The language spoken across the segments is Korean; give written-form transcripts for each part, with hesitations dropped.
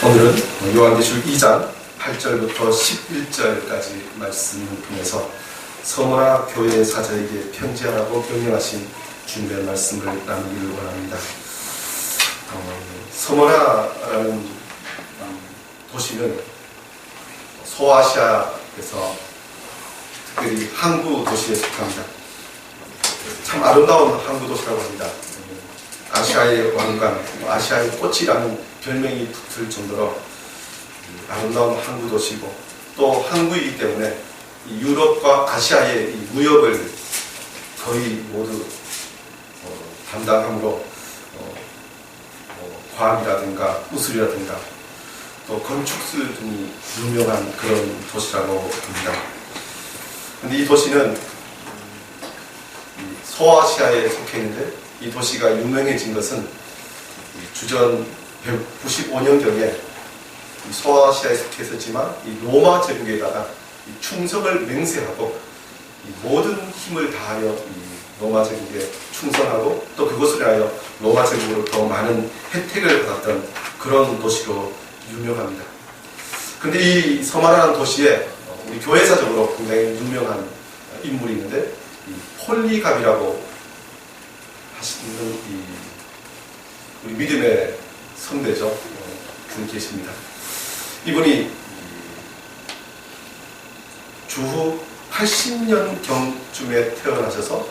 오늘은 요한계시록 2장 8절부터 11절까지 말씀을 통해서 서머나 교회 사자에게 편지하라고 명령하신 주님의 말씀을 나누기를 원합니다. 서머나라는 도시는 소아시아에서 특별히 항구 도시에 속합니다. 참 아름다운 항구 도시라고 합니다. 아시아의 왕관, 아시아의 꽃이라는 별명이 붙을 정도로 아름다운 항구 도시고, 또 항구이기 때문에 유럽과 아시아의 무역을 거의 모두 담당함으로 과학이라든가 우술이라든가 또 건축술 등이 유명한 그런 도시라고 합니다. 그런데 이 도시는 소아시아에 속해 있는데, 이 도시가 유명해진 것은 주전 195년경에 소아시아에 속해 있었지만 이 로마 제국에다가 충성을 맹세하고 모든 힘을 다하여 로마 제국에 충성하고, 또 그것을 위하여 로마 제국으로 더 많은 혜택을 받았던 그런 도시로 유명합니다. 그런데 이 서머나라는 도시에 우리 교회사적으로 굉장히 유명한 인물이 있는데, 이 폴리갑이라고 하시는 우리 믿음의 선배죠. 분 계십니다. 이분이 주후 80년경쯤에 태어나셔서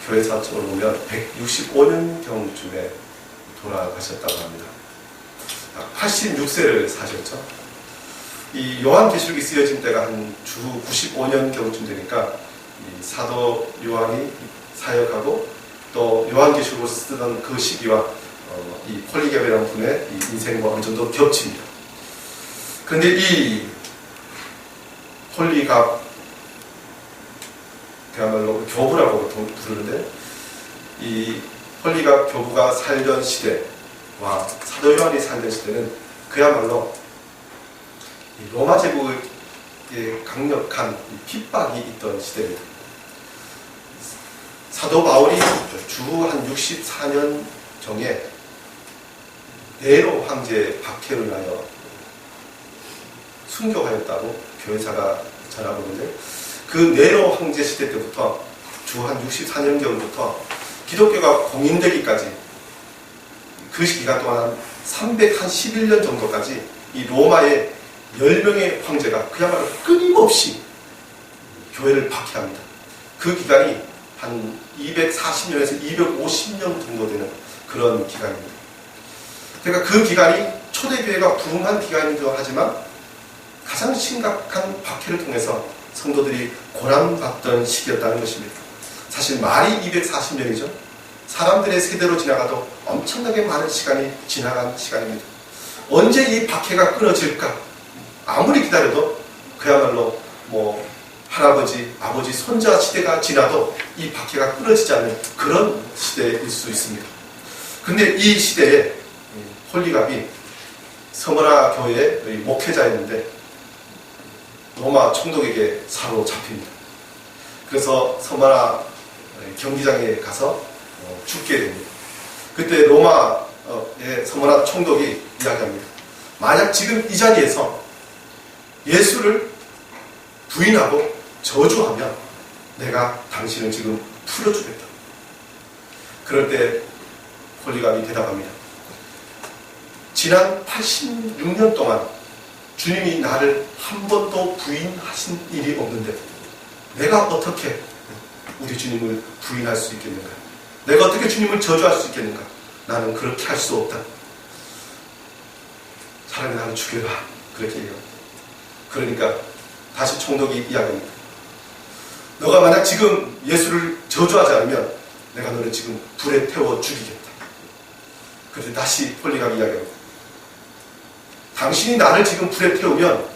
교회사적으로 보면 165년경쯤에 돌아가셨다고 합니다. 86세를 사셨죠. 이 요한계시록이 쓰여진 때가 한 주후 95년경쯤 되니까 이 사도 요한이 사역하고 또 요한계시록을 쓰던 그 시기와 이 폴리갑이라는 분의 이 인생과 어느 정도 겹칩니다. 그런데 이 폴리갑, 그야말로 교부라고 부르는데, 이 폴리갑 교부가 살던 시대와 사도 요한이 살던 시대는 그야말로 이 로마 제국의 강력한 핍박이 있던 시대입니다. 사도 바울이 주후 한 64년 정에 네로 황제 박해를 인하여 순교하였다고 교회사가 전하고 있는데, 그 네로 황제 시대 때부터 주 한 64년경부터 기독교가 공인되기까지 그 기간 동안 311년 정도까지 이 로마의 10명의 황제가 그야말로 끊임없이 교회를 박해합니다. 그 기간이 한 240년에서 250년 정도 되는 그런 기간입니다. 그러니까 그 기간이 초대교회가 부흥한 기간이기도 하지만 가장 심각한 박해를 통해서 성도들이 고난받던 시기였다는 것입니다. 사실 말이 240년이죠. 사람들의 세대로 지나가도 엄청나게 많은 시간이 지나간 시간입니다. 언제 이 박해가 끊어질까? 아무리 기다려도 그야말로 할아버지, 아버지, 손자 시대가 지나도 이 박해가 끊어지지 않는 그런 시대일 수 있습니다. 그런데 이 시대에 폴리갑이 서머나 교회의 목회자였는데 로마 총독에게 사로잡힙니다. 그래서 서머나 경기장에 가서 죽게 됩니다. 그때 로마의 서머나 총독이 이야기합니다. 만약 지금 이 자리에서 예수를 부인하고 저주하면 내가 당신을 지금 풀어주겠다. 그럴 때 폴리갑이 대답합니다. 지난 86년 동안 주님이 나를 한 번도 부인하신 일이 없는데 내가 어떻게 우리 주님을 부인할 수 있겠는가? 내가 어떻게 주님을 저주할 수 있겠는가? 나는 그렇게 할 수 없다. 차라리 나를 죽여라. 그렇게 얘기합니다. 그러니까 다시 총독이 이야기합니다. 너가 만약 지금 예수를 저주하지 않으면 내가 너를 지금 불에 태워 죽이겠다. 그런데 다시 폴리갑이 이야기합니다. 당신이 나를 지금 불에 태우면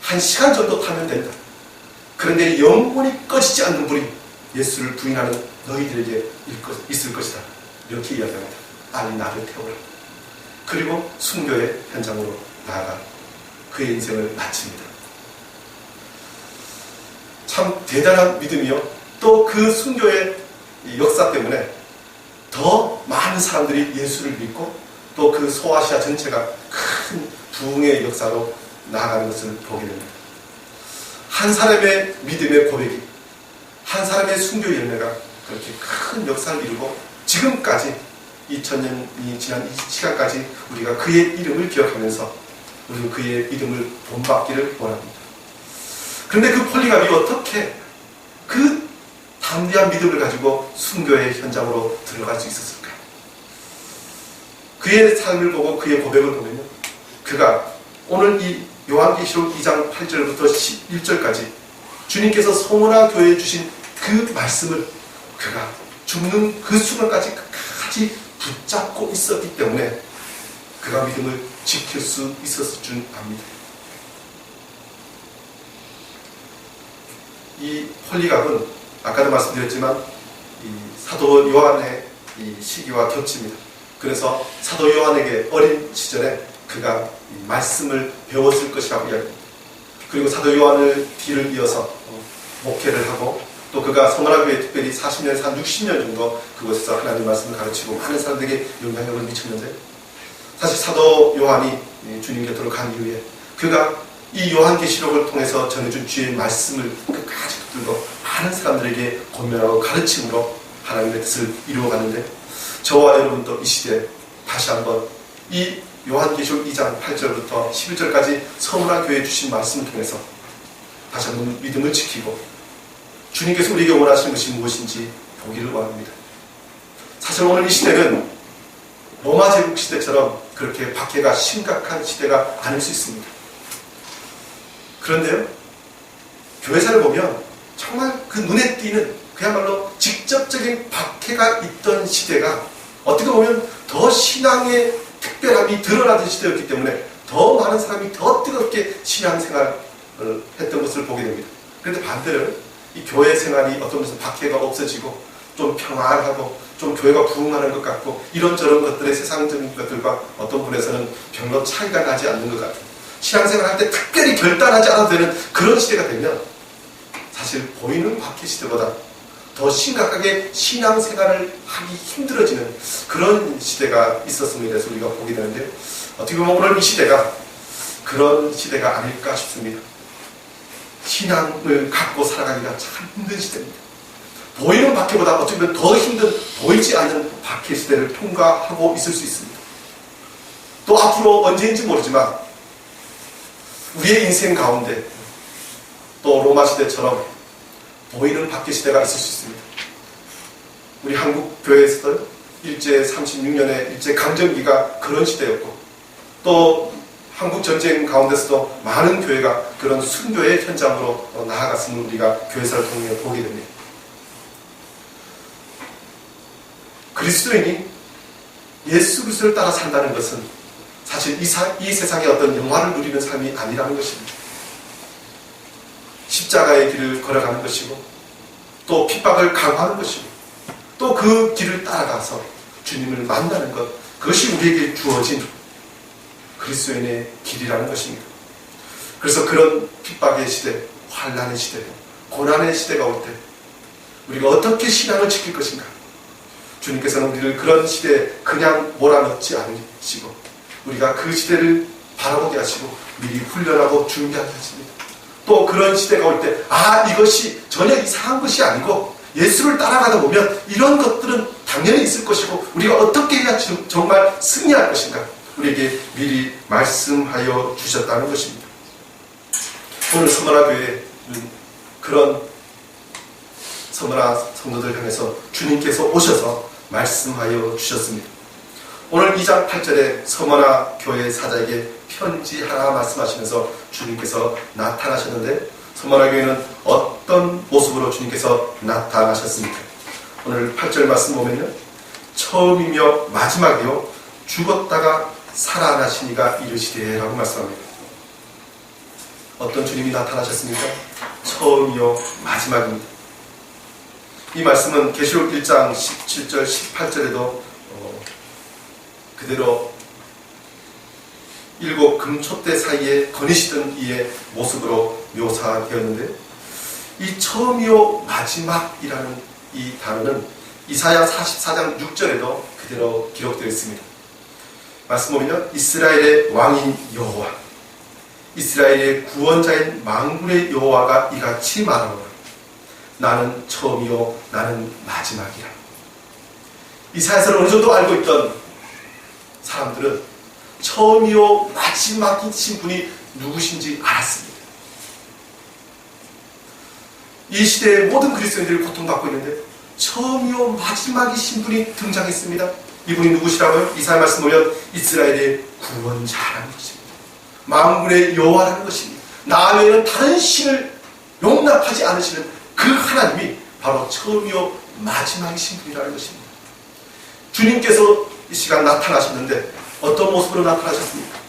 1시간 정도 타면 된다. 그런데 영원히 꺼지지 않는 불이 예수를 부인하는 너희들에게 있을 것이다. 이렇게 이야기합니다. 빨리 나를 태워라. 그리고 순교의 현장으로 나아가 그의 인생을 마칩니다. 참 대단한 믿음이요. 또 그 순교의 역사 때문에 더 많은 사람들이 예수를 믿고 또 그 소아시아 전체가 큰 부흥의 역사로 나아가는 것을 보게 됩니다. 한 사람의 믿음의 고백이, 한 사람의 순교 열매가 그렇게 큰 역사를 이루고 지금까지 2000년이 지난 이 시간까지 우리가 그의 이름을 기억하면서 우리는 그의 믿음을 본받기를 원합니다. 그런데 그 폴리갑이 어떻게 그 담대한 믿음을 가지고 순교의 현장으로 들어갈 수 있었을까? 그의 삶을 보고 그의 고백을 보면요, 그가 오늘 이 요한계시록 2장 8절부터 11절까지 주님께서 소문화 교회에 주신 그 말씀을 그가 죽는 그 순간까지 끝까지 붙잡고 있었기 때문에 그가 믿음을 지킬 수 있었을 줄 압니다. 이 폴리갑은 아까도 말씀드렸지만 이 사도 요한의 이 시기와 겹칩니다. 그래서 사도 요한에게 어린 시절에 그가 말씀을 배웠을 것이라고 이야기합니다. 그리고 사도 요한을 뒤를 이어서 목회를 하고 또 그가 서머나교회에 특별히 40년에서 한 60년 정도 그곳에서 하나님 말씀을 가르치고 많은 사람들에게 영향력을 미쳤는데, 사실 사도 요한이 주님 곁으로 간 이후에 그가 이 요한계시록을 통해서 전해준 주의 말씀을 끝까지 붙들고 많은 사람들에게 권면하고 가르침으로 하나님의 뜻을 이루어가는데, 저와 여러분도 이 시대에 다시 한번 이 요한계시록 2장 8절부터 11절까지 서문화교회에 주신 말씀을 통해서 다시 한번 믿음을 지키고 주님께서 우리에게 원하시는 것이 무엇인지 보기를 원합니다. 사실 오늘 이 시대는 로마 제국 시대처럼 그렇게 박해가 심각한 시대가 아닐 수 있습니다. 그런데요, 교회사를 보면 정말 그 눈에 띄는 그야말로 직접적인 박해가 있던 시대가 어떻게 보면 더 신앙의 특별함이 드러나던 시대였기 때문에 더 많은 사람이 더 뜨겁게 신앙생활을 했던 것을 보게 됩니다. 그런데 반대로 이 교회 생활이 어떤 면에서 박해가 없어지고 좀 평안하고 좀 교회가 부흥하는 것 같고 이런저런 것들의 세상적인 것들과 어떤 분에서는 별로 차이가 나지 않는 것 같아요. 신앙생활 할 때 특별히 결단하지 않아도 되는 그런 시대가 되면 사실 보이는 박해 시대보다 더 심각하게 신앙생활을 하기 힘들어지는 그런 시대가 있었음에 대해서 우리가 보게 되는데, 어떻게 보면 오늘 이 시대가 그런 시대가 아닐까 싶습니다. 신앙을 갖고 살아가기가 참 힘든 시대입니다. 보이는 박해보다 어떻게 보면 더 힘든 보이지 않는 박해 시대를 통과하고 있을 수 있습니다. 또 앞으로 언제인지 모르지만 우리의 인생 가운데 또 로마 시대처럼 보이는 박해 시대가 있을 수 있습니다. 우리 한국 교회에서도 일제 36년의 일제 강점기가 그런 시대였고, 또 한국 전쟁 가운데서도 많은 교회가 그런 순교의 현장으로 나아갔음을 우리가 교회사를 통해 보게 됩니다. 그리스도인이 예수 그리스도를 따라 산다는 것은 사실 이 세상의 어떤 영화를 누리는 삶이 아니라는 것입니다. 십자가의 길을 걸어가는 것이고 또 핍박을 각오하는 것이고 또 그 길을 따라가서 주님을 만나는 것, 그것이 우리에게 주어진 그리스도인의 길이라는 것입니다. 그래서 그런 핍박의 시대, 환난의 시대, 고난의 시대가 올 때 우리가 어떻게 신앙을 지킬 것인가? 주님께서는 우리를 그런 시대에 그냥 몰아넣지 않으시고 우리가 그 시대를 바라보게 하시고 미리 훈련하고 준비하게 하십니다. 또 그런 시대가 올 때 이것이 전혀 이상한 것이 아니고 예수를 따라가다 보면 이런 것들은 당연히 있을 것이고 우리가 어떻게 해야 정말 승리할 것인가 우리에게 미리 말씀하여 주셨다는 것입니다. 오늘 서머나교회는 그런 서머나 성도들 향해서 주님께서 오셔서 말씀하여 주셨습니다. 오늘 2장 8절에 서머나 교회 사자에게 편지 하나 말씀하시면서 주님께서 나타나셨는데, 서머나 교회는 어떤 모습으로 주님께서 나타나셨습니까? 오늘 8절 말씀 보면요, 처음이며 마지막이요 죽었다가 살아나시니가 이르시되 라고 말씀합니다. 어떤 주님이 나타나셨습니까? 처음이요 마지막입니다. 이 말씀은 계시록 1장 17절 18절에도 그대로 일곱 금촛대 사이에 거니시던 이의 모습으로 묘사되었는데, 이 처음이요 마지막이라는 이 단어는 이사야 44장 6절에도 그대로 기록되어 있습니다. 말씀 보면요, 이스라엘의 왕인 여호와, 이스라엘의 구원자인 만군의 여호와가 이같이 말하노라. 나는 처음이요 나는 마지막이라. 이사야서를 어느 정도 알고 있던 사람들은 처음이요 마지막이신 분이 누구신지 알았습니다. 이 시대의 모든 그리스도인들이 고통받고 있는데 처음이요 마지막이신 분이 등장했습니다. 이분이 누구시라고요? 이사야 말씀 보면 이스라엘의 구원자라는 것입니다. 만군의 여호와라는 것입니다. 나 외에는 다른 신을 용납하지 않으시는 그 하나님이 바로 처음이요 마지막이신 분이라는 것입니다. 주님께서 이 시간 나타나셨는데 어떤 모습으로 나타나셨습니까?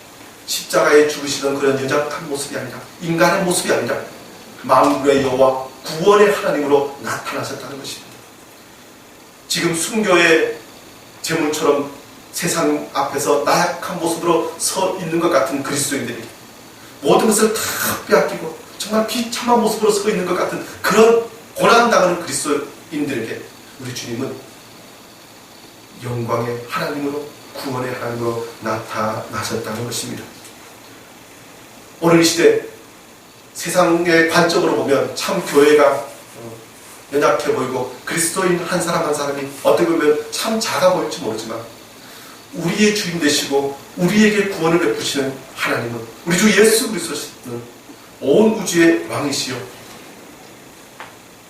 십자가에 죽으시던 그런 연약한 모습이 아니라, 인간의 모습이 아니라 만군의 여호와 구원의 하나님으로 나타나셨다는 것입니다. 지금 순교의 제물처럼 세상 앞에서 나약한 모습으로 서 있는 것 같은 그리스도인들이 모든 것을 다 빼앗기고 정말 비참한 모습으로 서 있는 것 같은 그런 고난당하는 그리스도인들에게 우리 주님은 영광의 하나님으로, 구원의 하나님으로 나타나셨다는 것입니다. 오늘 이 시대 세상의 관점으로 보면 참 교회가 연약해 보이고 그리스도인 한 사람 한 사람이 어떻게 보면 참 작아 보일지 모르지만 우리의 주인 되시고 우리에게 구원을 베푸시는 하나님은, 우리 주 예수 그리스도는 온 우주의 왕이시요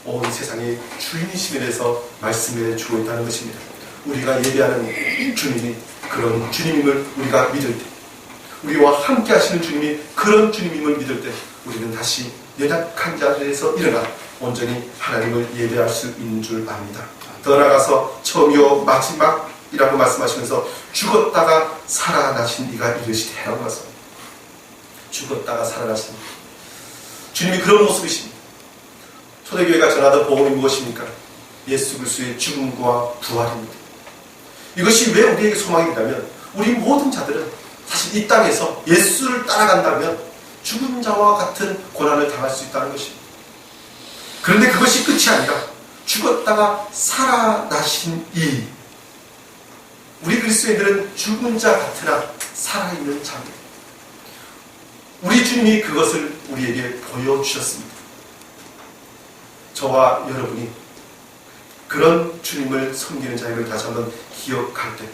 온 세상의 주인이심에 대해서 말씀해 주고 있다는 것입니다. 우리가 예배하는 주님이 그런 주님임을 우리가 믿을 때, 우리와 함께 하시는 주님이 그런 주님임을 믿을 때 우리는 다시 연약한 자리에서 일어나 온전히 하나님을 예배할 수 있는 줄 압니다. 더 나아가서 처음이요 마지막이라고 말씀하시면서 죽었다가 살아나신 이가 이르시되 라고 말씀합니다. 죽었다가 살아나신 주님이 그런 모습이십니다. 초대교회가 전하던 복음이 무엇입니까? 예수 그리스도의 죽음과 부활입니다. 이것이 왜 우리에게 소망이 있다면 우리 모든 자들은 사실 이 땅에서 예수를 따라간다면 죽은 자와 같은 고난을 당할 수 있다는 것입니다. 그런데 그것이 끝이 아니라 죽었다가 살아나신 이, 우리 그리스도인들은 죽은 자 같으나 살아있는 자입니다. 우리 주님이 그것을 우리에게 보여주셨습니다. 저와 여러분이 그런 주님을 섬기는 자임을 다시 한번 기억할 때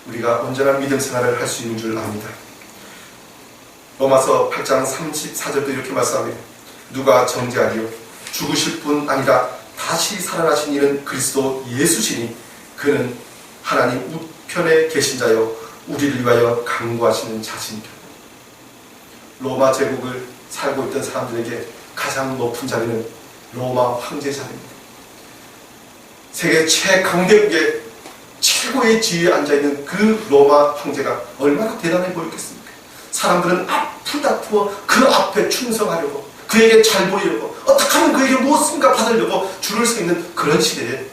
우리가 온전한 믿음 생활을 할 수 있는 줄 압니다. 로마서 8장 34절도 이렇게 말씀합니다. 누가 정죄하리요? 죽으실 뿐 아니라 다시 살아나신 이는 그리스도 예수시니 그는 하나님 우편에 계신 자요 우리를 위하여 강구하시는 자신이라. 로마 제국을 살고 있던 사람들에게 가장 높은 자리는 로마 황제 자리입니다. 세계 최강대국의 최고의 지위에 앉아있는 그 로마 황제가 얼마나 대단해 보였겠습니까? 사람들은 앞을 다투어 그 앞에 충성하려고, 그에게 잘 보이려고, 어떻게 하면 그에게 무엇인가 받으려고 줄을 서 있는 그런 시대에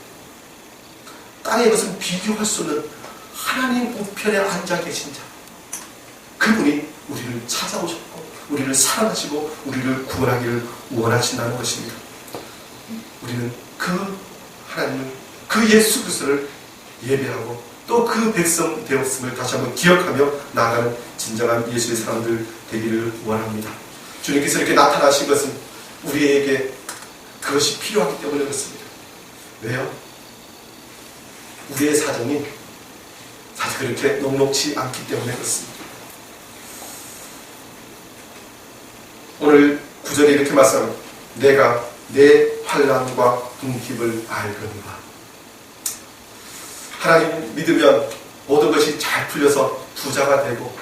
땅의 것은 비교할 수 없는 하나님 우편에 앉아 계신 자, 그분이 우리를 찾아오셨고 우리를 사랑하시고 우리를 구원하기를 원하신다는 것입니다. 우리는 그 하나님을, 그 예수 그리스도를 예배하고 또 그 백성 되었음을 다시 한번 기억하며 나아가는 진정한 예수의 사람들 되기를 원합니다. 주님께서 이렇게 나타나신 것은 우리에게 그것이 필요하기 때문에 그렇습니다. 왜요? 우리의 사정이 사실 그렇게 녹록지 않기 때문에 그렇습니다. 오늘 구절에 이렇게 말씀합니다. 내가 내 환난과 궁핍을 알거니와. 하나님 믿으면 모든 것이 잘 풀려서 부자가 되고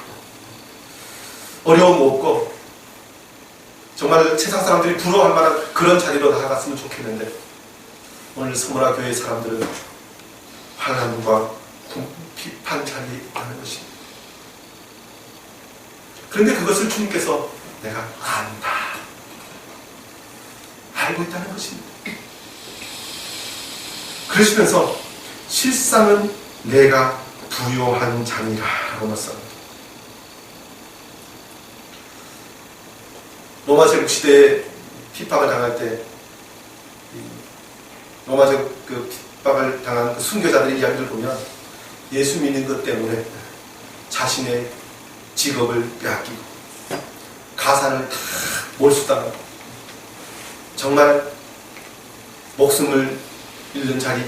어려움 없고 정말 세상 사람들이 부러워할 만한 그런 자리로 나아갔으면 좋겠는데 오늘 서문화 교회 사람들은 환난과 궁핍한 자리에 있다는 것입니다. 그런데 그것을 주님께서 내가 안다, 알고 있다는 것입니다. 그러시면서 실상은 내가 부요한 자니라 라고 말씀합니다. 로마 제국 시대에 핍박을 당할 때 로마 제국 그 핍박을 당한 그 순교자들의 이야기를 보면 예수 믿는 것 때문에 자신의 직업을 빼앗기고 가산을 다 몰수당하고 정말 목숨을 잃는 자리,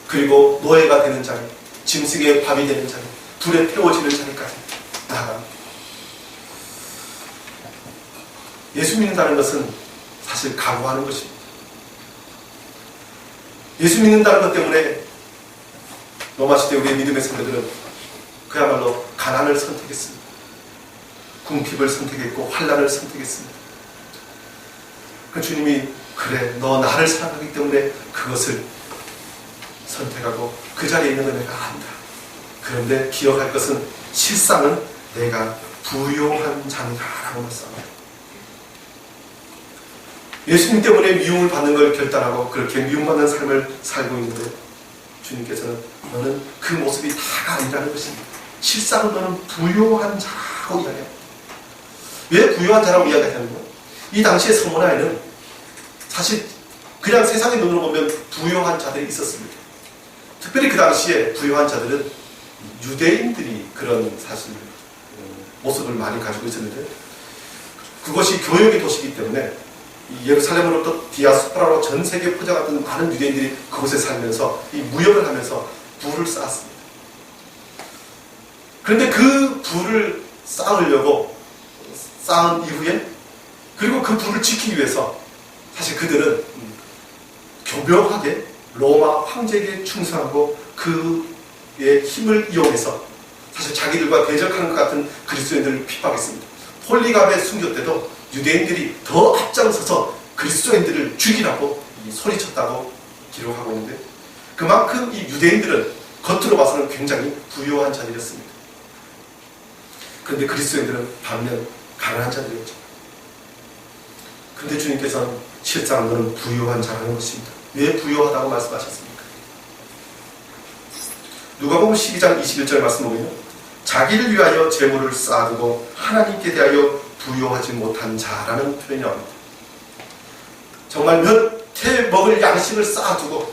그리고 노예가 되는 자리, 짐승의 밥이 되는 자리, 불에 태워지는 자리까지 나아갑니다. 예수 믿는다는 것은 사실 각오하는 것입니다. 예수 믿는다는 것 때문에 로마 시대 우리의 믿음의 선배들은 그야말로 가난을 선택했습니다. 궁핍을 선택했고 환난을 선택했습니다. 그 주님이 그래, 너 나를 사랑하기 때문에 그것을 선택하고 그 자리에 있는 걸 내가 안다. 그런데 기억할 것은 실상은 내가 부요한 자니다라고 말씀합니다. 예수님 때문에 미움을 받는 걸 결단하고 그렇게 미움받는 삶을 살고 있는데 주님께서는 너는 그 모습이 다가 아니라는 것입니다. 실상은 너는 부요한 자라고 이야기합니다. 왜 부요한 자라고 이야기하냐면요, 이 당시의 서문화에는 사실 그냥 세상의 눈으로 보면 부요한 자들이 있었습니다. 특별히 그 당시에 부요한 자들은 유대인들이 그런 사실 모습을 많이 가지고 있었는데, 그것이 교역의 도시이기 때문에 예루살렘으로부터 디아스포라로 전 세계에 퍼져갔던 많은 유대인들이 그곳에 살면서 이 무역을 하면서 부를 쌓았습니다. 그런데 그 부를 쌓으려고 쌓은 이후에, 그리고 그 부를 지키기 위해서 사실 그들은 교묘하게 로마 황제에게 충성하고 그의 힘을 이용해서 사실 자기들과 대적하는 것 같은 그리스도인들을 핍박했습니다. 폴리갑의 순교 때도 유대인들이 더 앞장서서 그리스도인들을 죽이라고 소리쳤다고 기록하고 있는데, 그만큼 이 유대인들은 겉으로 봐서는 굉장히 부요한 자들이었습니다. 그런데 그리스도인들은 반면 가난한 자들이었죠. 그런데 주님께서는 실상 너는 부요한 자라는 것입니다. 왜 부요하다고 말씀하셨습니까? 누가복음 12장 21절 말씀 보면 자기를 위하여 재물을 쌓아두고 하나님께 대하여 부요하지 못한 자라는 표현이 나옵니다. 정말 몇 해 먹을 양식을 쌓아두고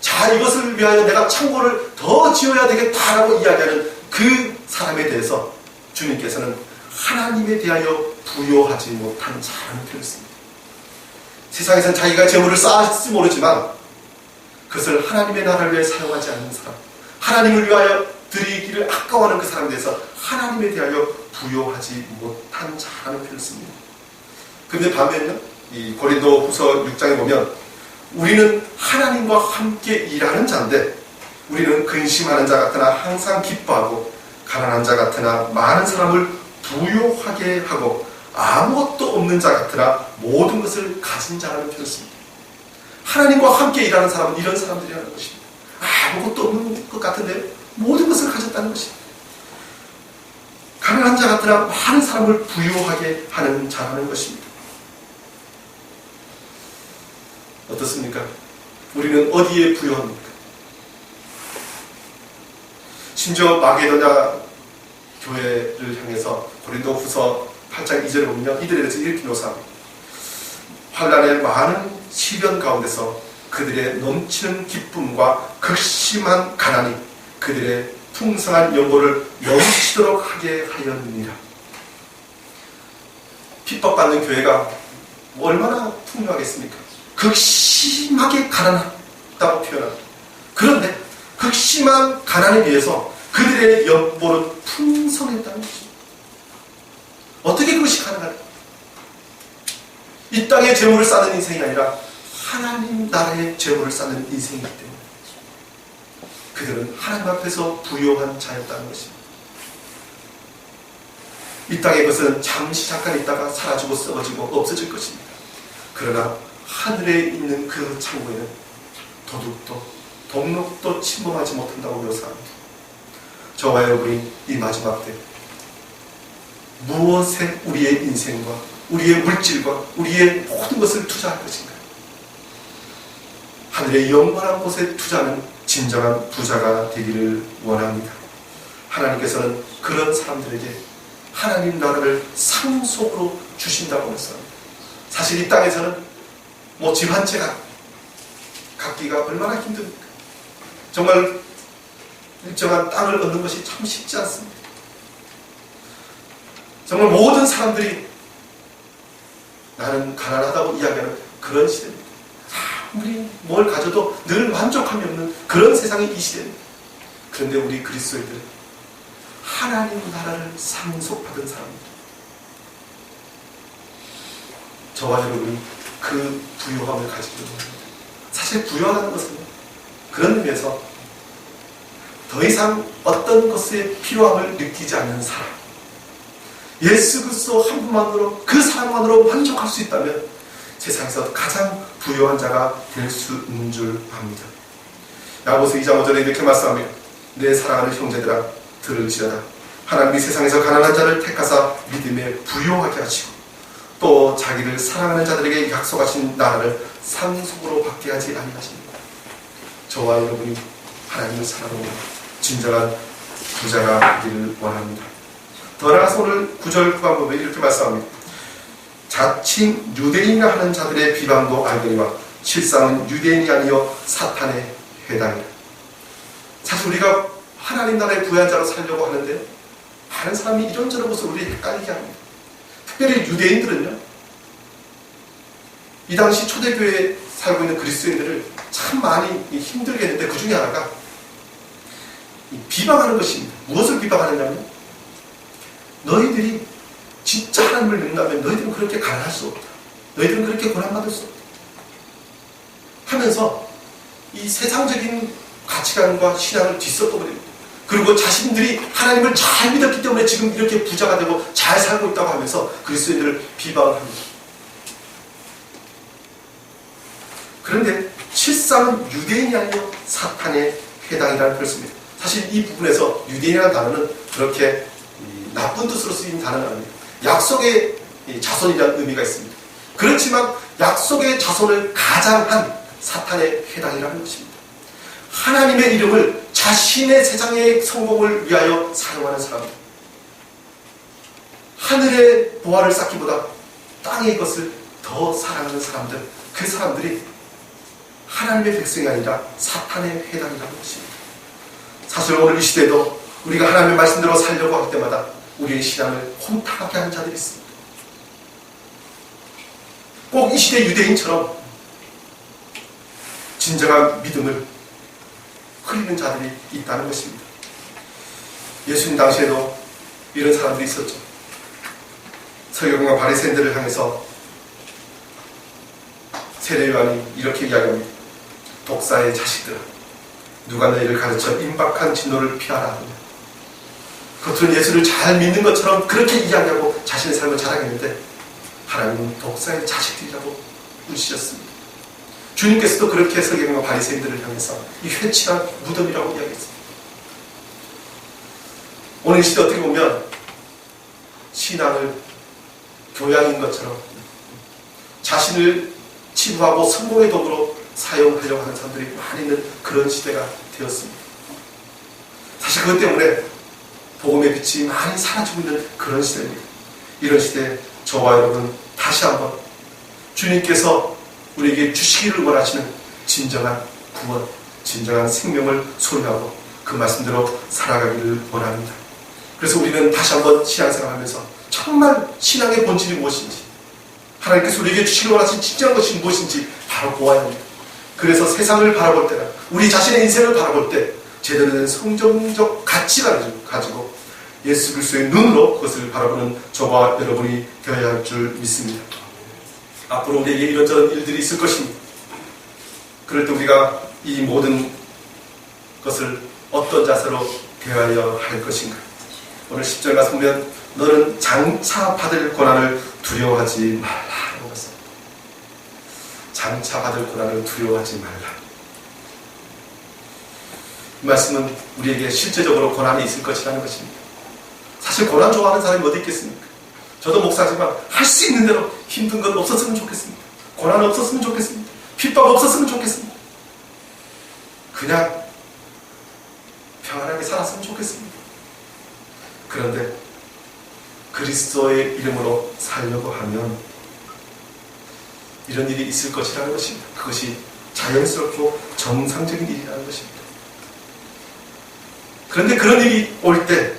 자, 이것을 위하여 내가 창고를 더 지어야 되겠다라고 이야기하는 그 사람에 대해서 주님께서는 하나님에 대하여 부요하지 못한 자라는 표현을 씁니다. 세상에서는 자기가 재물을 쌓았을지 모르지만 그것을 하나님의 나라를 위해 사용하지 않는 사람, 하나님을 위하여 드리기를 아까워하는 그 사람에 대해서 하나님에 대하여 부요하지 못한 자라는 표현을 씁니다. 그런데 반면요, 이 고린도 후서 6장에 보면 우리는 하나님과 함께 일하는 자인데 우리는 근심하는 자 같으나 항상 기뻐하고 가난한 자 같으나 많은 사람을 부요하게 하고 아무것도 없는 자 같으나 모든 것을 가진 자라는 표현을 씁니다. 하나님과 함께 일하는 사람은 이런 사람들이라는 것입니다. 아무것도 없는 것 같은데 모든 것을 가졌다는 것입니다. 가난한 자 같으나 많은 사람을 부요하게 하는 자라는 것입니다. 어떻습니까? 우리는 어디에 부요합니까? 심지어 마게도냐 교회를 향해서 고린도 후서 8장 2절에 보면 이들에 대해서 이렇게 묘사합니다. 환난의 많은 시련 가운데서 그들의 넘치는 기쁨과 극심한 가난이 그들의 풍성한 연고를 넘치도록 하게 하였느니라. 핍박받는 교회가 얼마나 풍요하겠습니까? 극심하게 가난하다고 표현합니다. 그런데 극심한 가난에 비해서 그들의 연보는 풍성했다는 것입니다. 어떻게 그것이 가능할까? 이 땅에 재물을 쌓는 인생이 아니라 하나님 나라의 재물을 쌓는 인생이기 때문에 그들은 하나님 앞에서 부요한 자였다는 것입니다. 이 땅의 것은 잠시 잠깐 있다가 사라지고 썩어지고 없어질 것입니다. 그러나 하늘에 있는 그 창고에는 도둑도 동록도 침범하지 못한다고 묘사합니다. 저와 여러분이 이 마지막 때 무엇에 우리의 인생과 우리의 물질과 우리의 모든 것을 투자할 것인가? 하늘의 영원한 곳에 투자하는 진정한 부자가 되기를 원합니다. 하나님께서는 그런 사람들에게 하나님 나라를 상속으로 주신다고 했습니다. 사실 이 땅에서는 집 한 채가 갖기가 얼마나 힘듭니까? 정말 일정한 땅을 얻는 것이 참 쉽지 않습니다. 정말 모든 사람들이 나는 가난하다고 이야기하는 그런 시대입니다. 아무리 뭘 가져도 늘 만족함이 없는 그런 세상이 이 시대입니다. 그런데 우리 그리스도인들은 하나님 나라를 상속받은 사람입니다. 저와 여러분이 그 부요함을 가지고 있습니다. 사실 부요하다는 것은 그런 의미에서 더 이상 어떤 것의 필요함을 느끼지 않는 사람, 예수 그리스도 한 분만으로 그 사랑만으로 만족할 수 있다면 세상에서 가장 부요한 자가 될 수 있는 줄 압니다. 야고보서 2장 5절에 이렇게 말씀합니다. 내 사랑하는 형제들아 들을지어다. 하나님이 세상에서 가난한 자를 택하사 믿음에 부요하게 하시고 또 자기를 사랑하는 자들에게 약속하신 나라를 상속으로 받게 하지 아니하십니까? 저와 여러분이 하나님을 사랑하고 진정한 부자가 되기를 원합니다. 더 나아가서 오늘 9절 후반부에 이렇게 말씀합니다. 자칭 유대인이라 하는 자들의 비방도 알거니와 실상은 유대인이 아니요 사탄의 회당이라. 사실 우리가 하나님 나라의 부유한 자로 살려고 하는데 많은 사람이 이런저런 것을 우리 헷갈리게 합니다. 특별히 유대인들은요, 이 당시 초대교회에 살고 있는 그리스도인들을 참 많이 힘들게 했는데 그 중에 하나가 비방하는 것입니다. 무엇을 비방하느냐면 너희들이 진짜 하나님을 믿는다면 너희들은 그렇게 가난할 수 없다. 너희들은 그렇게 고난받을 수 없다. 하면서 이 세상적인 가치관과 신앙을 뒤섞어버립니다. 그리고 자신들이 하나님을 잘 믿었기 때문에 지금 이렇게 부자가 되고 잘 살고 있다고 하면서 그리스도인들을 비방을 합니다. 그런데 실상은 유대인이 아니요 사탄의 회당이라는 것입니다. 사실 이 부분에서 유대인이라는 단어는 그렇게 나쁜 뜻으로 쓰인 단어는 아닙니다. 약속의 자손이라는 의미가 있습니다. 그렇지만 약속의 자손을 가장한 사탄의 회당이라는 것입니다. 하나님의 이름을 자신의 세상의 성공을 위하여 사용하는 사람들, 하늘의 보화를 쌓기보다 땅의 것을 더 사랑하는 사람들, 그 사람들이 하나님의 백성이 아니라 사탄의 회당이라는 것입니다. 사실 오늘 이 시대도 우리가 하나님의 말씀대로 살려고 할 때마다 우리의 신앙을 혼탁하게 하는 자들이 있습니다. 꼭 이 시대 유대인처럼 진정한 믿음을 흐리는 자들이 있다는 것입니다. 예수님 당시에도 이런 사람들이 있었죠. 서기관과 바리새인들을 향해서 세례요한이 이렇게 이야기합니다. 독사의 자식들아, 누가 너희를 가르쳐 임박한 진노를 피하라 하느냐. 겉으로는 예수를 잘 믿는 것처럼 그렇게 이야기하고 자신의 삶을 자랑했는데 하나님은 독사의 자식들이라고 부르셨습니다. 주님께서도 그렇게 서기관과 바리새인들을 향해서 이 회칠한 무덤이라고 이야기했습니다. 오늘 이 시대 어떻게 보면 신앙을 교양인 것처럼 자신을 치부하고 성공의 도구로 사용하려고 하는 사람들이 많이 있는 그런 시대가 되었습니다. 사실 그것 때문에 복음의 빛이 많이 사라지고 있는 그런 시대입니다. 이런 시대에 저와 여러분 다시 한번 주님께서 우리에게 주시기를 원하시는 진정한 구원, 진정한 생명을 소유하고 그 말씀대로 살아가기를 원합니다. 그래서 우리는 다시 한번 신앙생활하면서 정말 신앙의 본질이 무엇인지, 하나님께서 우리에게 주시기를 원하시는 진정한 것이 무엇인지 바로 보아야 합니다. 그래서 세상을 바라볼 때나 우리 자신의 인생을 바라볼 때 제대로 된 성경적 가치관을 가지고 예수 그리스도의 눈으로 그것을 바라보는 저와 여러분이 되어야 할 줄 믿습니다. 앞으로 우리에게 이런저런 일들이 있을 것입니다. 그럴 때 우리가 이 모든 것을 어떤 자세로 대하여 할 것인가. 오늘 10절 가서 보면 너는 장차 받을 고난을 두려워하지 말라라고 했습니다. 장차 받을 고난을 두려워하지 말라. 이 말씀은 우리에게 실제적으로 고난이 있을 것이라는 것입니다. 사실 고난 좋아하는 사람이 어디 있겠습니까? 저도 목사지만 할 수 있는 대로 힘든 건 없었으면 좋겠습니다. 고난 없었으면 좋겠습니다. 핍박 없었으면 좋겠습니다. 그냥 평안하게 살았으면 좋겠습니다. 그런데 그리스도의 이름으로 살려고 하면 이런 일이 있을 것이라는 것입니다. 그것이 자연스럽고 정상적인 일이라는 것입니다. 그런데 그런 일이 올 때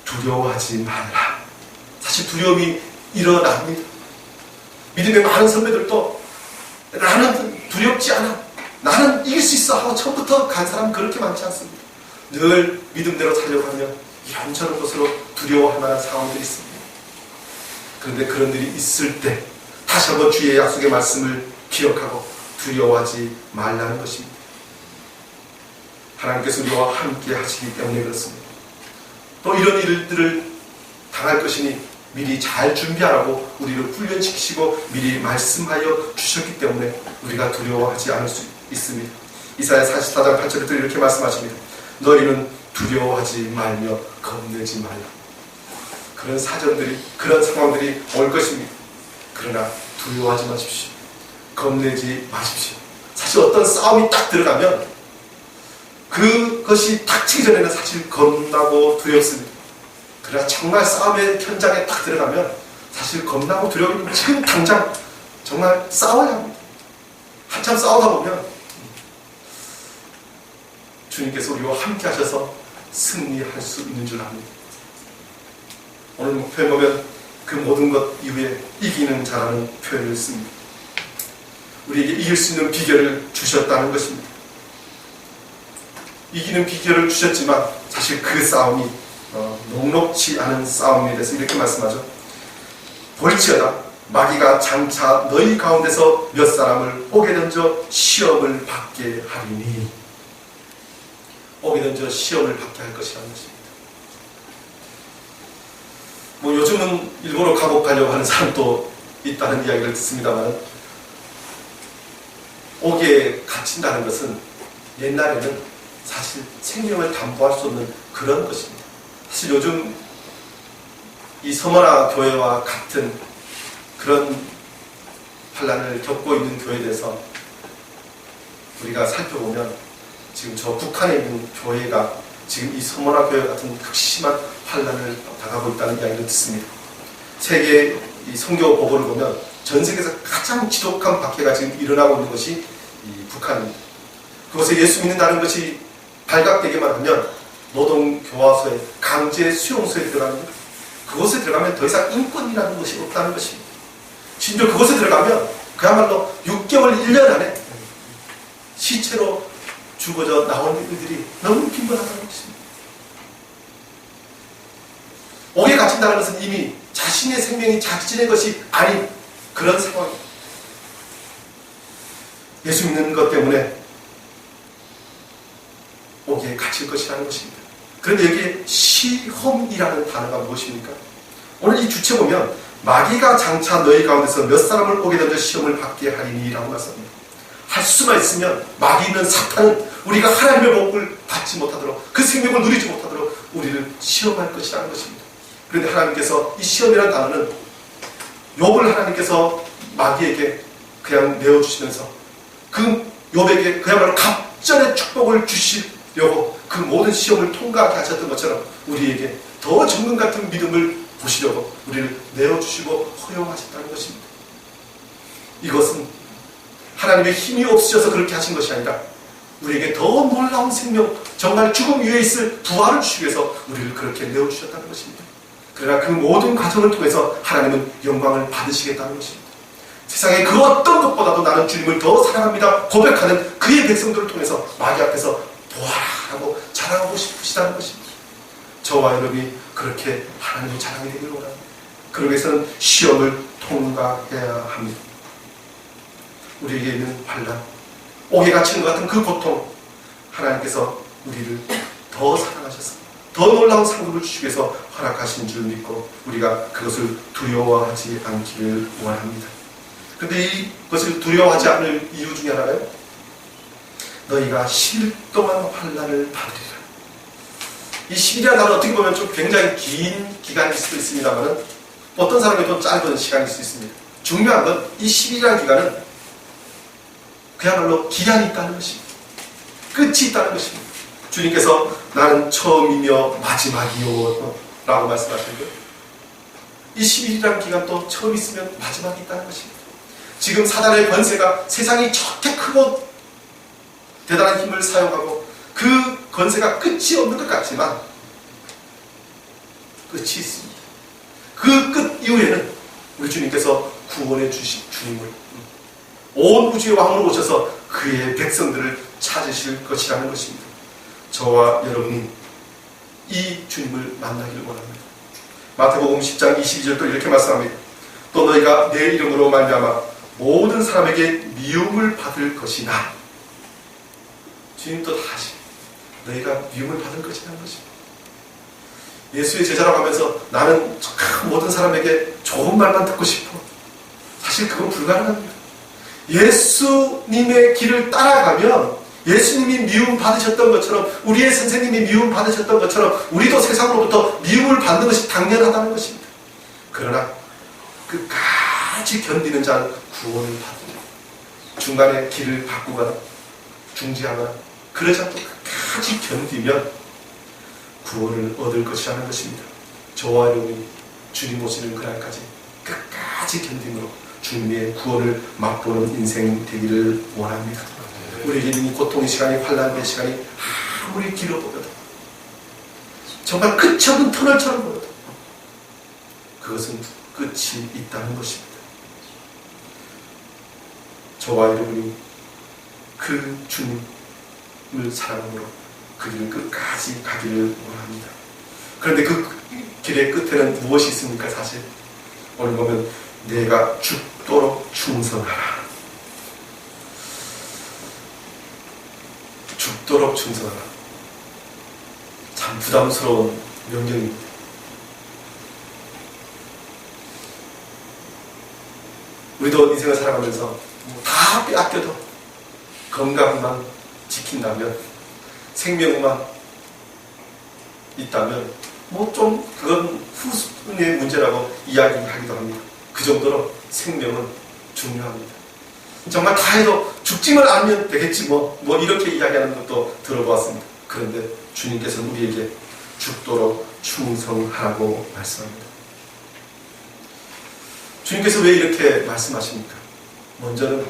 두려워하지 말라. 사실 두려움이 일어납니다. 믿음의 많은 선배들도 나는 두렵지 않아, 나는 이길 수 있어 하고 처음부터 간 사람은 그렇게 많지 않습니다. 늘 믿음대로 살려가면 이런저런 것으로 두려워할 만한 상황들이 있습니다. 그런데 그런 일이 있을 때 다시 한번 주의 약속의 말씀을 기억하고 두려워하지 말라는 것입니다. 하나님께서 우리와 함께 하시기 때문에 그렇습니다. 또 이런 일들을 당할 것이니 미리 잘 준비하라고 우리를 훈련시키시고 미리 말씀하여 주셨기 때문에 우리가 두려워하지 않을 수 있습니다. 이사야 44장 8절에 이렇게 말씀하십니다. 너희는 두려워하지 말며 겁내지 말라. 그런 사정들이, 그런 상황들이 올 것입니다. 그러나 두려워하지 마십시오. 겁내지 마십시오. 사실 어떤 싸움이 딱 들어가면 그것이 닥치기 전에는 사실 겁나고 두렵습니다. 그러나 정말 싸움의 현장에 딱 들어가면 사실 겁나고 두려우면 지금 당장 정말 싸워야 합니다. 한참 싸우다 보면 주님께서 우리와 함께 하셔서 승리할 수 있는 줄 압니다. 오늘 목표에 보면 그 모든 것 이후에 이기는 자라는 표현을 씁니다. 우리에게 이길 수 있는 비결을 주셨다는 것입니다. 이기는 비결을 주셨지만 사실 그 싸움이 녹록치 않은 싸움에 대해서 이렇게 말씀하죠. 볼지어다 마귀가 장차 너희 가운데서 몇 사람을 옥에 던져 시험을 받게 하리니. 옥에 던져 시험을 받게 할 것이라는 것입니다. 뭐 요즘은 일본으로 감옥 가려고 하는 사람도 있다는 이야기를 듣습니다만, 옥에 갇힌다는 것은 옛날에는 사실 생명을 담보할 수 없는 그런 것입니다. 사실 요즘 이 서머나 교회와 같은 그런 환란을 겪고 있는 교회에 대해서 우리가 살펴보면 지금 저 북한에 있는 교회가 지금 이 서머나 교회 같은 극심한 환란을 당하고 있다는 이야기를 듣습니다. 세계 이 선교 보고를 보면 전 세계에서 가장 지독한 박해가 지금 일어나고 있는 것이 이 북한입니다. 그것에 예수 믿는다는 것이 발각되기만 하면 노동교화소에 강제 수용소에 들어가는, 그곳에 들어가면 더 이상 인권이라는 것이 없다는 것입니다. 심지어 그곳에 들어가면 그야말로 6개월, 1년 안에 시체로 죽어져 나오는 일들이 너무 빈번하다는 것입니다. 옥에 갇힌다는 것은 이미 자신의 생명이 자신의 것이 아닌 그런 상황입니다. 예수 믿는 것 때문에 옥에 갇힐 것이라는 것입니다. 그런데 여기에 시험이라는 단어가 무엇입니까? 오늘 이 주체 보면 마귀가 장차 너희 가운데서 몇 사람을 옥에 던져 시험을 받게 하리니 라고 말씀합니다. 할 수만 있으면 마귀는, 사탄은 우리가 하나님의 복을 받지 못하도록, 그 생명을 누리지 못하도록 우리를 시험할 것이라는 것입니다. 그런데 하나님께서 이 시험이라는 단어는 욥을 하나님께서 마귀에게 그냥 내어주시면서 그 욥에게 그야말로 갑절의 축복을 주시려고 그 모든 시험을 통과하게 하셨던 것처럼 우리에게 더 정금 같은 믿음을 보시려고 우리를 내어주시고 허용하셨다는 것입니다. 이것은 하나님의 힘이 없으셔서 그렇게 하신 것이 아니라 우리에게 더 놀라운 생명, 정말 죽음 위에 있을 부활을 주시기 위해서 우리를 그렇게 내어주셨다는 것입니다. 그러나 그 모든 과정을 통해서 하나님은 영광을 받으시겠다는 것입니다. 세상의 그 어떤 것보다도 나는 주님을 더 사랑합니다 고백하는 그의 백성들을 통해서 마귀 앞에서 보아라고 자랑하고 싶으시다는 것입니다. 저와 여러분이 그렇게 하나님의 자랑이 되기를 원합니다. 그러기 위해서는 시험을 통과해야 합니다. 우리에게 있는 환난, 옥에 갇히는 것 같은 그 고통, 하나님께서 우리를 더 사랑하셔서 더 놀라운 상급을 주시기 위해서 허락하신 줄 믿고 우리가 그것을 두려워하지 않기를 원합니다. 그런데 이것을 두려워하지 않을 이유 중에 하나가요, 너희가 10일 동안 환난을 받으리라. 이 10일이라는 단어는 어떻게 보면 좀 굉장히 긴 기간일 수도 있습니다만 어떤 사람이 좀 짧은 시간일 수 있습니다. 중요한 건 이 10일이라는 기간은 그야말로 기한이 있다는 것입니다. 끝이 있다는 것입니다. 주님께서 나는 처음이며 마지막이요 라고 말씀하시는데, 이 10일이라는 기간도 처음 있으면 마지막이 있다는 것입니다. 지금 사단의 권세가 세상이 저렇게 크고 대단한 힘을 사용하고 그 권세가 끝이 없는 것 같지만 끝이 있습니다. 그 끝 이후에는 우리 주님께서 구원해 주신 주님을 온 우주의 왕으로 오셔서 그의 백성들을 찾으실 것이라는 것입니다. 저와 여러분이 이 주님을 만나기를 원합니다. 마태복음 10장 22절도 이렇게 말씀합니다. 또 너희가 내 이름으로 말미암아 모든 사람에게 미움을 받을 것이나, 주님도 다시 너희가 미움을 받을 것이라는 것입니다. 예수의 제자라고 하면서 나는 모든 사람에게 좋은 말만 듣고 싶어. 사실 그건 불가능합니다. 예수님의 길을 따라가면 예수님이 미움 받으셨던 것처럼, 우리의 선생님이 미움 받으셨던 것처럼 우리도 세상으로부터 미움을 받는 것이 당연하다는 것입니다. 그러나 끝까지 견디는 자는 구원을 받습니다. 중간에 길을 바꾸거나 중지하거나 그러지 않고 끝까지 견디면 구원을 얻을 것이라는 것입니다. 저와 여러분이 주님 오시는 그날까지 끝까지 견딤으로 주님의 구원을 맛보는 인생 되기를 원합니다. 우리에게 이 고통의 시간이, 환난의 시간이 아무리 길어 보여도, 정말 끝이 없는 터널처럼 보여도 그것은 끝이 있다는 것입니다. 저와 여러분이 그 주님을 사랑함으로 그 길을 끝까지 가기를 원합니다. 그런데 그 길의 끝에는 무엇이 있습니까? 사실 오늘 보면 내가 죽도록 충성하라. 죽도록 충성하라. 참 부담스러운 명령입니다. 우리도 인생을 살아가면서 다 빼앗겨도 건강만 지킨다면, 생명만 있다면 좀 그건 후순위의 문제라고 이야기하기도 합니다. 그 정도로 생명은 중요합니다. 정말 다 해도 죽지만 않으면 되겠지 뭐 이렇게 이야기하는 것도 들어보았습니다. 그런데 주님께서는 우리에게 죽도록 충성하라고 말씀합니다. 주님께서 왜 이렇게 말씀하십니까? 먼저는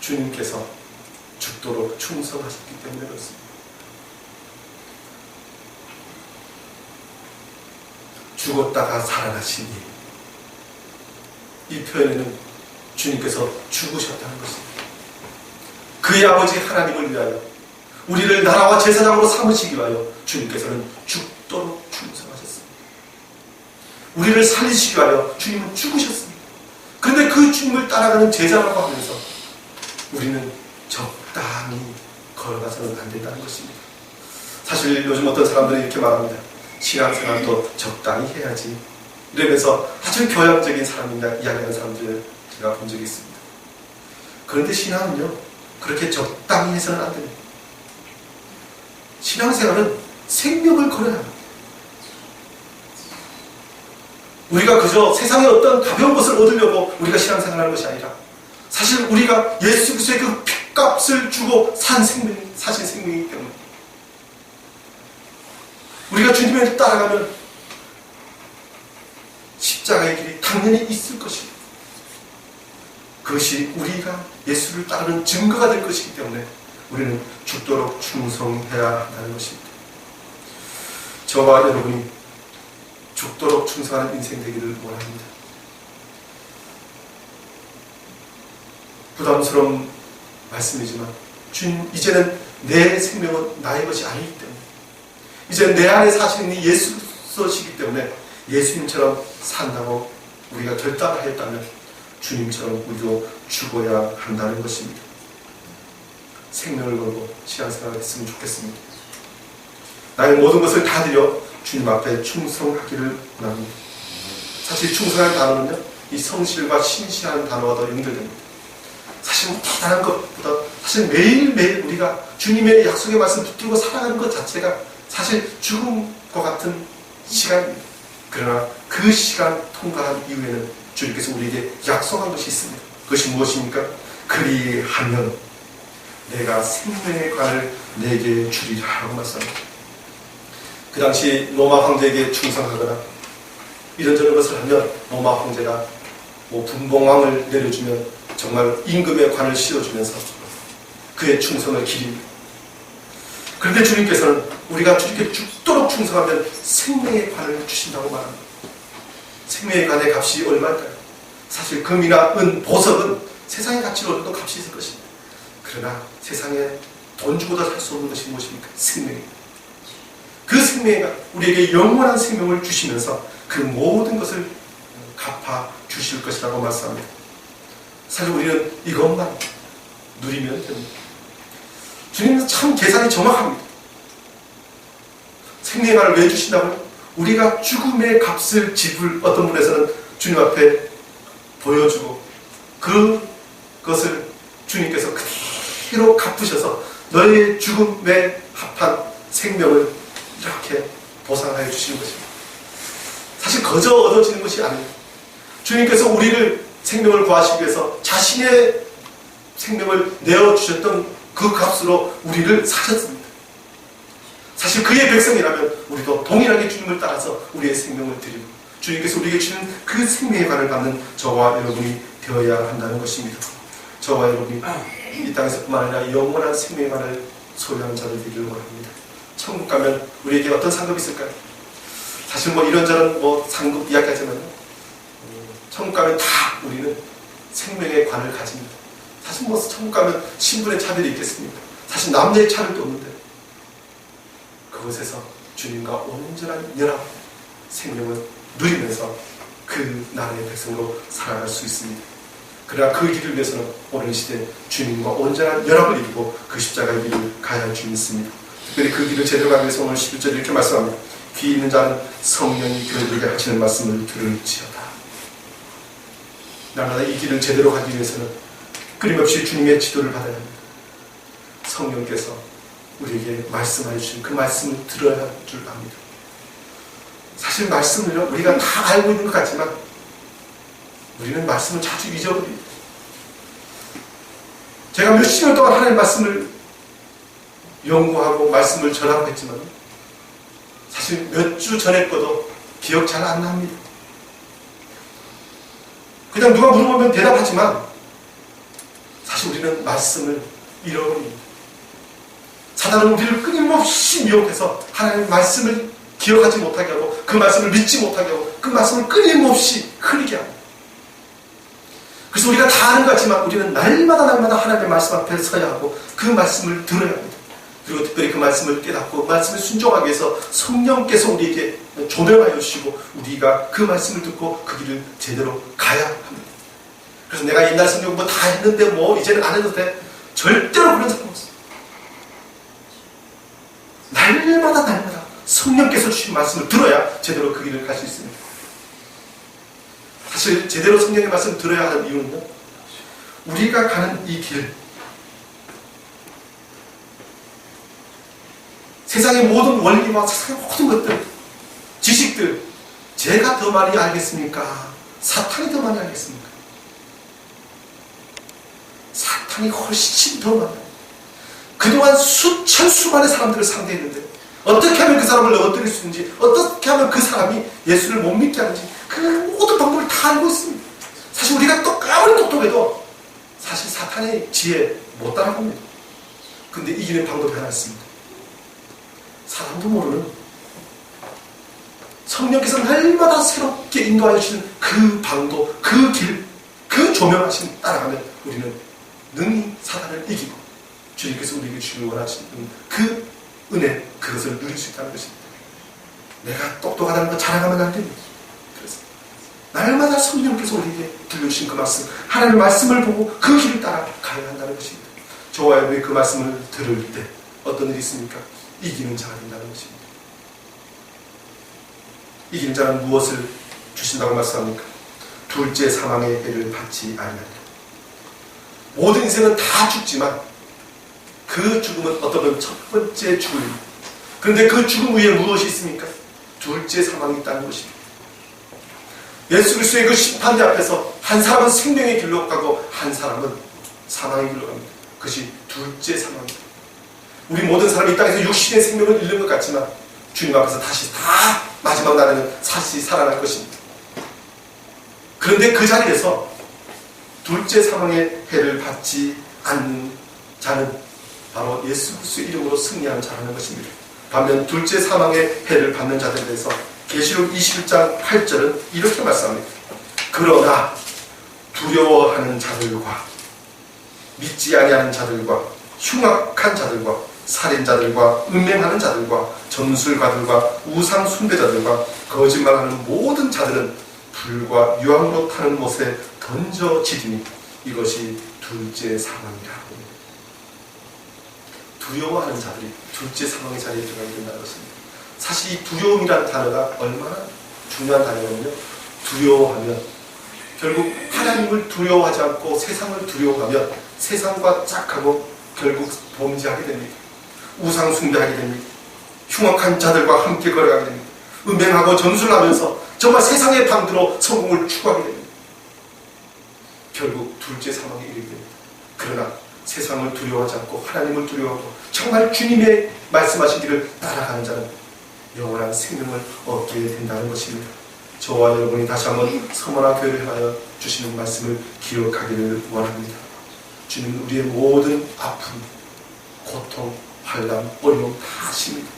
주님께서 죽도록 충성하셨기 때문에 그렇습니다. 죽었다가 살아나시니, 이 표현에는 주님께서 죽으셨다는 것입니다. 그의 아버지 하나님을 위하여, 우리를 나라와 제사장으로 삼으시기 위하여 주님께서는 죽도록 충성하셨습니다. 우리를 살리시기 위하여 주님은 죽으셨습니다. 그런데 그 주님을 따라가는 제자라고 하면서 우리는 적당히 걸어가서는 안 된다는 것입니다. 사실 요즘 어떤 사람들은 이렇게 말합니다. 신앙생활도 적당히 해야지, 이러면서 아주 교양적인 사람이나 이야기하는 사람들을 제가 본 적이 있습니다. 그런데 신앙은요, 그렇게 적당히 해서는 안 됩니다. 신앙생활은 생명을 걸어야 합니다. 우리가 그저 세상의 어떤 가벼운 것을 얻으려고 우리가 신앙생활하는 것이 아니라, 사실 우리가 예수 그리스도의 그 핏값을 주고 산 생명이 사실 생명이기 때문에 우리가 주님을 따라가면 십자가의 길이 당연히 있을 것입니다. 그것이 우리가 예수를 따르는 증거가 될 것이기 때문에 우리는 죽도록 충성해야 한다는 것입니다. 저와 여러분이 죽도록 충성하는 인생 되기를 원합니다. 부담스러운 말씀이지만 주님, 이제는 내 생명은 나의 것이 아니기 때문에, 이제 내 안에 사시는 예수시기 때문에 예수님처럼 산다고 우리가 결단하였다면 주님처럼 우리도 죽어야 한다는 것입니다. 생명을 걸고 신앙생활을 했으면 좋겠습니다. 나의 모든 것을 다 드려 주님 앞에 충성하기를 원합니다. 사실 충성한 단어는요, 이 성실과 신실한 단어가 더 연결됩니다. 사실 대단한 것보다 사실 매일매일 우리가 주님의 약속의 말씀 붙들고 살아가는 것 자체가 사실 죽음과 같은 시간입니다. 그러나 그 시간 통과한 이후에는 주님께서 우리에게 약속한 것이 있습니다. 그것이 무엇입니까? 그리하면 내가 생명의 관을 내게 주리라 라고 말씀합니다. 그 당시 로마 황제에게 충성하거나 이런저런 것을 하면 로마 황제가 분봉왕을 내려주면 정말 임금의 관을 씌워주면서 그의 충성을 기립니다. 그런데 주님께서는 우리가 주님께 죽도록 충성하면 생명의 관을 주신다고 말합니다. 생명의 관의 값이 얼마일까요? 사실 금이나 은, 보석은 세상의 가치로 어떤 값이 있을 것입니다. 그러나 세상에 돈 주고도 살 수 없는 것이 무엇입니까? 생명입니다. 그 생명이 우리에게 영원한 생명을 주시면서 그 모든 것을 갚아 주실 것이라고 말씀합니다. 사실 우리는 이것만 누리면 됩니다. 주님은 참 계산이 정확합니다. 생명의 관을 왜 주신다고요? 우리가 죽음의 값을 지불 어떤 분에서는 주님 앞에 보여주고 그것을 주님께서 그대로 갚으셔서 너의 죽음에 합한 생명을 이렇게 보상하여 주시는 것입니다. 사실 거저 얻어지는 것이 아닙니다. 주님께서 우리를 생명을 구하시기 위해서 자신의 생명을 내어주셨던 그 값으로 우리를 사셨습니다. 사실 그의 백성이라면 우리도 동일하게 주님을 따라서 우리의 생명을 드리고 주님께서 우리에게 주는 그 생명의 관을 받는 저와 여러분이 되어야 한다는 것입니다. 저와 여러분이 이 땅에서뿐만 아니라 영원한 생명의 관을 소유한 자들 되기를 원합니다. 천국 가면 우리에게 어떤 상급이 있을까요? 사실 이런저런 상급 이야기하지만 천국 가면 다 우리는 생명의 관을 가집니다. 사실 천국 가면 신분의 차별이 있겠습니까? 사실 남녀의 차별도 없는데 그곳에서 주님과 온전한 연합 생명을 누리면서 그 나라의 백성으로 살아갈 수 있습니다. 그러나 그 길을 위해서는 오늘 시대 주님과 온전한 연합을 이루고 그 십자가의 길을 가야 할 줄 믿습니다. 특별히 그 길을 제대로 가기 위해서 오늘 11절 이렇게 말씀합니다. 귀 있는 자는 성령이 교회들에게 하시는 말씀을 들을지어다. 날마다 이 길을 제대로 가기 위해서는 끊임없이 주님의 지도를 받아야 합니다. 성령께서 우리에게 말씀하여 주신 그 말씀을 들어야 할 줄 압니다. 사실 말씀을요, 우리가 다 알고 있는 것 같지만 우리는 말씀을 자주 잊어버립니다. 제가 몇십 년 동안 하나님의 말씀을 연구하고 말씀을 전하고 했지만 사실 몇 주 전에 거도 기억 잘 안 납니다. 그냥 누가 물어보면 대답하지만 사실 우리는 말씀을 잃어버립니다. 사단은 우리를 끊임없이 미혹해서 하나님의 말씀을 기억하지 못하게 하고 그 말씀을 믿지 못하게 하고 그 말씀을 끊임없이 흐리게 합니다. 그래서 우리가 다 아는 것 같지만 우리는 날마다 하나님의 말씀 앞에 서야 하고 그 말씀을 들어야 합니다. 그리고 특별히 그 말씀을 깨닫고 그 말씀을 순종하기 위해서 성령께서 우리에게 조명하여 주시고 우리가 그 말씀을 듣고 그 길을 제대로 가야 합니다. 그래서 내가 옛날 성경 다 했는데 이제는 안 해도 돼. 절대로 그런 사람 없어요. 날마다 성령께서 주신 말씀을 들어야 제대로 그 길을 갈 수 있습니다. 사실 제대로 성령의 말씀을 들어야 하는 이유는요, 우리가 가는 이 길, 세상의 모든 원리와 세상의 모든 것들, 지식들, 제가 더 많이 알겠습니까? 사탄이 더 많이 알겠습니까? 사탄이 훨씬 더 많아요. 그동안 수천 수만의 사람들을 상대했는데 어떻게 하면 그 사람을 넘어뜨릴 수 있는지, 어떻게 하면 그 사람이 예수를 못 믿게 하는지 그 모든 방법을 다 알고 있습니다. 사실 우리가 아무리 똑똑해도 사실 사탄의 지혜 못 따라갑니다. 근데 이기는 방법이 하나 있습니다. 사람도 모르는 성령께서 날마다 새롭게 인도하여 주시는 그 방도, 그 길, 그 조명하심 따라가면 우리는 능히 사단을 이기고 주님께서 우리에게 주시길 원하시는 그 은혜, 그것을 누릴 수 있다는 것입니다. 내가 똑똑하다는 거 자랑하면 안 됩니다. 그래서 날마다 성령께서 우리에게 들려주신 그 말씀, 하나님의 말씀을 보고 그 길을 따라 가야 한다는 것입니다. 저와 여러분이 그 말씀을 들을 때 어떤 일이 있습니까? 이기는 자가 된다는 것입니다. 이기는 자는 무엇을 주신다고 말씀합니까? 둘째 사망의 해를 받지 아니하리라. 모든 인생은 다 죽지만 그 죽음은 어떤 첫 번째 죽음입니다. 그런데 그 죽음 위에 무엇이 있습니까? 둘째 사망이 있다는 것입니다. 예수 그리스도의 그 심판대 앞에서 한 사람은 생명의 길로 가고 한 사람은 사망의 길로 갑니다. 그것이 둘째 사망입니다. 우리 모든 사람이 이 땅에서 육신의 생명을 잃는 것 같지만 주님 앞에서 다시 다 마지막 날에는 다시 살아날 것입니다. 그런데 그 자리에서 둘째 사망의 해를 받지 않는 자는 바로 예수 그리스도의 이름으로 승리하는 자라는 것입니다. 반면 둘째 사망의 해를 받는 자들에 대해서 계시록 21장 8절은 이렇게 말씀합니다. 그러나 두려워하는 자들과 믿지 아니하는 자들과 흉악한 자들과 살인자들과 음행하는 자들과 점술가들과 우상 숭배자들과 거짓말하는 모든 자들은 불과 유황으로 타는 못에 던져지리니 이것이 둘째 사망이라. 두려워하는 자들이 둘째 사망의 자리에 들어가게 된다는 것입니다. 사실 이 두려움이라는 단어가 얼마나 중요한 단어냐면요, 두려워하면 결국 하나님을 두려워하지 않고 세상을 두려워하면 세상과 짝하고 결국 범죄하게 됩니다. 우상 숭배하게 됩니다. 흉악한 자들과 함께 걸어가게 됩니다. 음행하고 점술하면서 정말 세상의 방도로 성공을 추구하게 됩니다. 결국 둘째 사망에 이르게 됩니다. 그러나 세상을 두려워하지 않고 하나님을 두려워하고 정말 주님의 말씀하신 길을 따라가는 자는 영원한 생명을 얻게 된다는 것입니다. 저와 여러분이 다시 한번 서머나 교회를 향하여 주시는 말씀을 기억하기를 원합니다. 주님은 우리의 모든 아픔, 고통, 환난, 어려움 다 아십니다.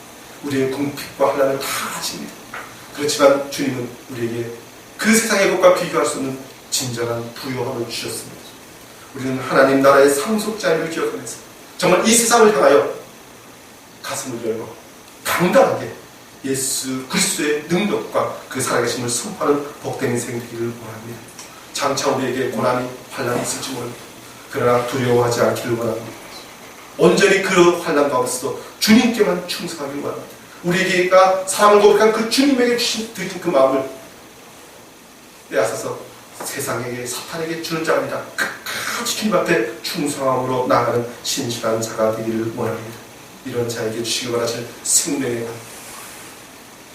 우리의 궁핍과 환난을 다 아십니다. 그렇지만 주님은 우리에게 그 세상의 것과 비교할 수 없는 진정한 부요함을 주셨습니다. 우리는 하나님 나라의 상속자임을 기억하면서 정말 이 세상을 향하여 가슴을 열고 당당하게 예수 그리스도의 능력과 그 살아계심을 선포하는 복된 인생 되기를 원합니다. 장차 우리에게 고난이 환난이 있을지 모릅니다. 그러나 두려워하지 않기를 원합니다. 온전히 그 환난 가운데서도 주님께만 충성하기를 원합니다. 우리에게가 사랑을 고백한 그 주님에게 드린 그 마음을 빼앗아서 세상에게 사탄에게 주는 자가 아니라 끝까지 주님 앞에 충성함으로 나아가는 신실한 자가 되기를 원합니다. 이런 자에게 주시기 원하실 생명의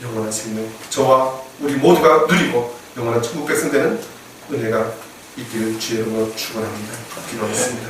영원한 생명, 저와 우리 모두가 누리고 영원한 천국 백성 되는 은혜가 있기를 주의 이름으로 축원합니다. 기도하겠습니다.